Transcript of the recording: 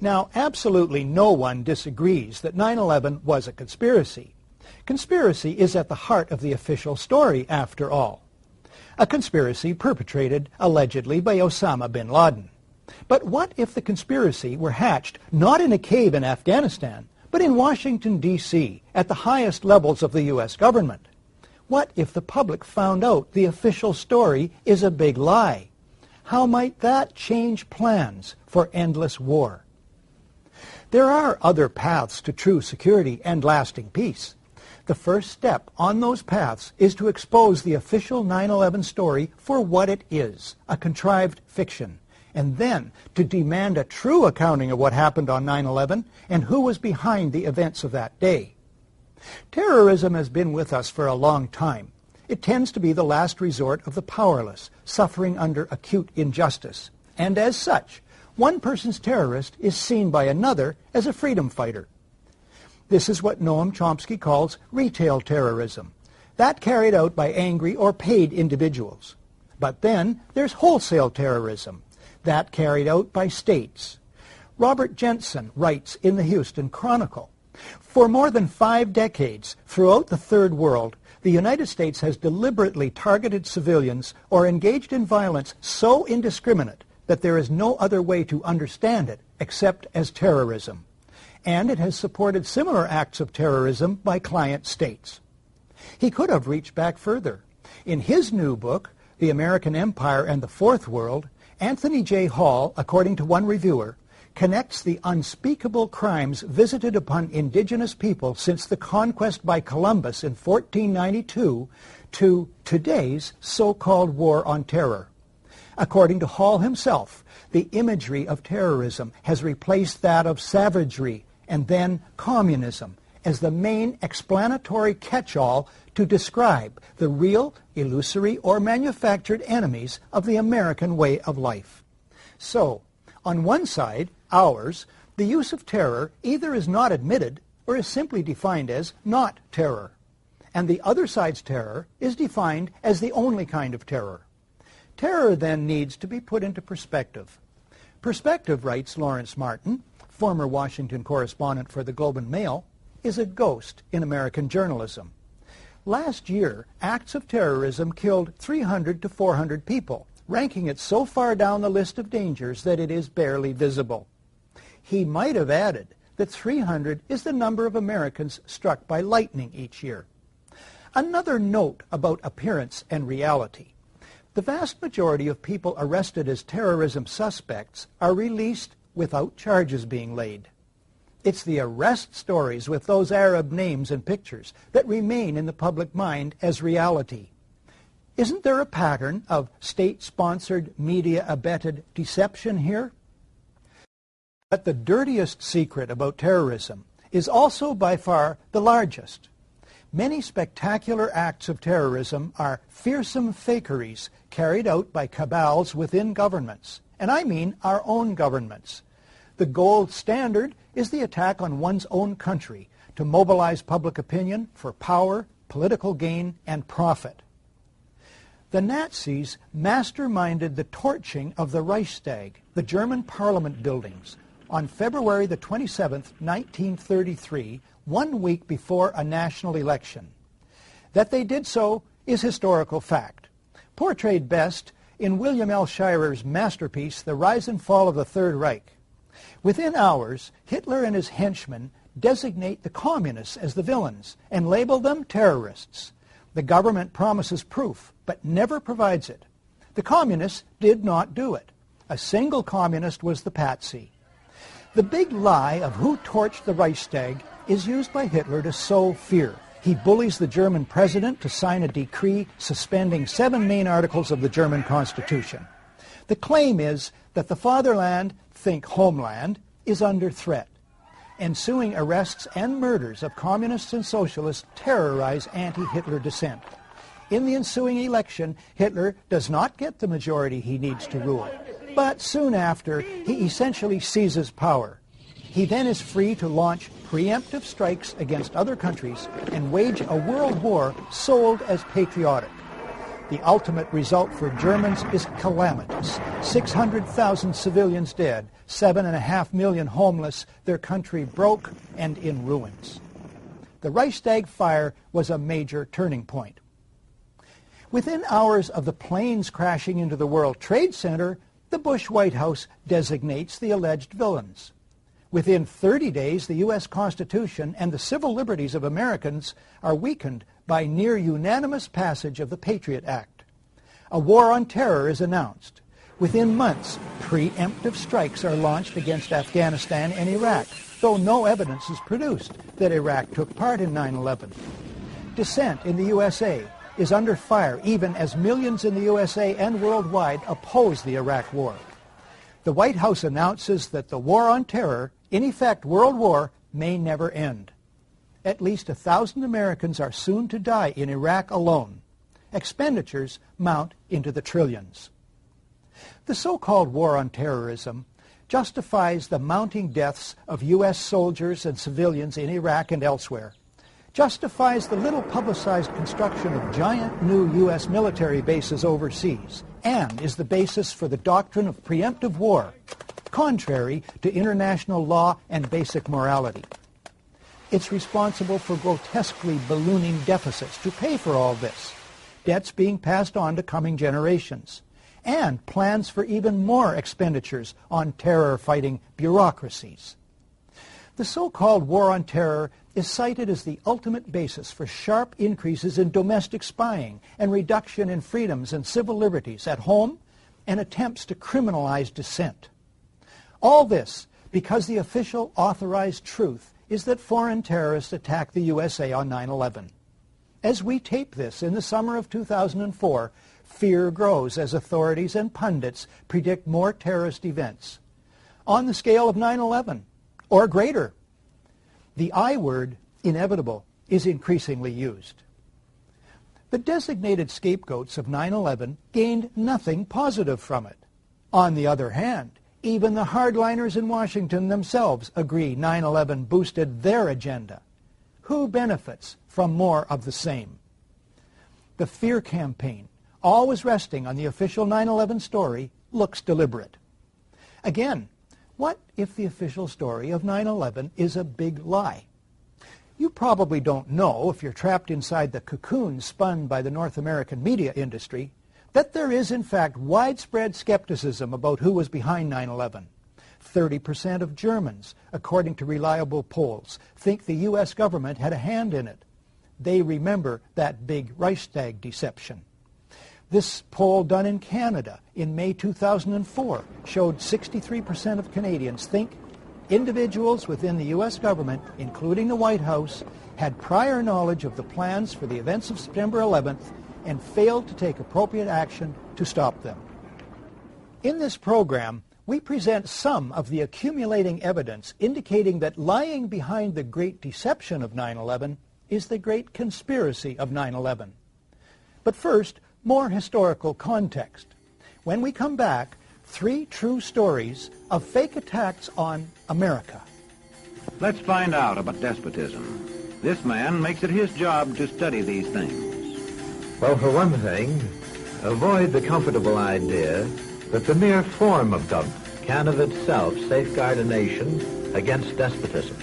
Now, absolutely no one disagrees that 9/11 was a conspiracy. Conspiracy is at the heart of the official story, after all. A conspiracy perpetrated, allegedly, by Osama bin Laden. But what if the conspiracy were hatched not in a cave in Afghanistan, but in Washington, D.C., at the highest levels of the U.S. government? What if the public found out the official story is a big lie? How might that change plans for endless war? There are other paths to true security and lasting peace. The first step on those paths is to expose the official 9/11 story for what it is, a contrived fiction, and then to demand a true accounting of what happened on 9/11 and who was behind the events of that day. Terrorism has been with us for a long time. It tends to be the last resort of the powerless, suffering under acute injustice, and as such, one person's terrorist is seen by another as a freedom fighter. This is what Noam Chomsky calls retail terrorism, that carried out by angry or paid individuals. But then there's wholesale terrorism, that carried out by states. Robert Jensen writes in the Houston Chronicle, "For more than 5 decades, throughout the Third World, the United States has deliberately targeted civilians or engaged in violence so indiscriminate that there is no other way to understand it except as terrorism. And it has supported similar acts of terrorism by client states." He could have reached back further. In his new book, The American Empire and the Fourth World, Anthony J. Hall, according to one reviewer, connects the unspeakable crimes visited upon indigenous people since the conquest by Columbus in 1492 to today's so-called war on terror. According to Hall himself, the imagery of terrorism has replaced that of savagery and then communism as the main explanatory catch-all to describe the real, illusory, or manufactured enemies of the American way of life. So, on one side, ours, the use of terror either is not admitted or is simply defined as not terror. And the other side's terror is defined as the only kind of terror. Terror then needs to be put into perspective. Perspective, writes Lawrence Martin, former Washington correspondent for the Globe and Mail, is a ghost in American journalism. Last year, acts of terrorism killed 300 to 400 people, ranking it so far down the list of dangers that it is barely visible. He might have added that 300 is the number of Americans struck by lightning each year. Another note about appearance and reality. The vast majority of people arrested as terrorism suspects are released without charges being laid. It's the arrest stories with those Arab names and pictures that remain in the public mind as reality. Isn't there a pattern of state-sponsored, media-abetted deception here? But the dirtiest secret about terrorism is also by far the largest. Many spectacular acts of terrorism are fearsome fakeries carried out by cabals within governments, and I mean our own governments. The gold standard is the attack on one's own country to mobilize public opinion for power, political gain, and profit. The Nazis masterminded the torching of the Reichstag, the German parliament buildings, on February the 27th, 1933, 1 week before a national election. That they did so is historical fact, portrayed best in William L. Shirer's masterpiece, The Rise and Fall of the Third Reich. Within hours, Hitler and his henchmen designate the communists as the villains and label them terrorists. The government promises proof, but never provides it. The communists did not do it. A single communist was the patsy. The big lie of who torched the Reichstag is used by Hitler to sow fear. He bullies the German president to sign a decree suspending 7 main articles of the German Constitution. The claim is that the fatherland, think homeland, is under threat. Ensuing arrests and murders of communists and socialists terrorize anti-Hitler dissent. In the ensuing election, Hitler does not get the majority he needs to rule. But soon after, he essentially seizes power. He then is free to launch preemptive strikes against other countries and wage a world war sold as patriotic. The ultimate result for Germans is calamitous. 600,000 civilians dead, 7.5 million homeless, their country broke and in ruins. The Reichstag fire was a major turning point. Within hours of the planes crashing into the World Trade Center, the Bush White House designates the alleged villains. Within 30 days, the U.S. Constitution and the civil liberties of Americans are weakened by near unanimous passage of the Patriot Act. A war on terror is announced. Within months, preemptive strikes are launched against Afghanistan and Iraq, though no evidence is produced that Iraq took part in 9/11. Dissent in the USA is under fire even as millions in the USA and worldwide oppose the Iraq War. The White House announces that the war on terror, in effect World War, may never end. At least 1,000 Americans are soon to die in Iraq alone. Expenditures mount into the trillions. The so-called war on terrorism justifies the mounting deaths of U.S. soldiers and civilians in Iraq and elsewhere, justifies the little publicized construction of giant new U.S. military bases overseas, and is the basis for the doctrine of preemptive war, contrary to international law and basic morality. It's responsible for grotesquely ballooning deficits to pay for all this, debts being passed on to coming generations, and plans for even more expenditures on terror-fighting bureaucracies. The so-called war on terror is cited as the ultimate basis for sharp increases in domestic spying and reduction in freedoms and civil liberties at home and attempts to criminalize dissent. All this because the official authorized truth is that foreign terrorists attacked the USA on 9/11. As we tape this in the summer of 2004, fear grows as authorities and pundits predict more terrorist events on the scale of 9/11 or greater. The I word, inevitable, is increasingly used. The designated scapegoats of 9/11 gained nothing positive from it. On the other hand, even the hardliners in Washington themselves agree 9/11 boosted their agenda. Who benefits from more of the same? The fear campaign, always resting on the official 9/11 story, looks deliberate. Again, what if the official story of 9/11 is a big lie? You probably don't know, if you're trapped inside the cocoon spun by the North American media industry, that there is in fact widespread skepticism about who was behind 9/11. 30% of Germans, according to reliable polls, think the U.S. government had a hand in it. They remember that big Reichstag deception. This poll done in Canada in May 2004 showed 63% of Canadians think individuals within the U.S. government, including the White House, had prior knowledge of the plans for the events of September 11th and failed to take appropriate action to stop them. In this program, we present some of the accumulating evidence indicating that lying behind the great deception of 9/11 is the great conspiracy of 9/11. But first, more historical context. When we come back, 3 true stories of fake attacks on America. Let's find out about despotism. This man makes it his job to study these things. Well, for one thing, avoid the comfortable idea that the mere form of government can of itself safeguard a nation against despotism.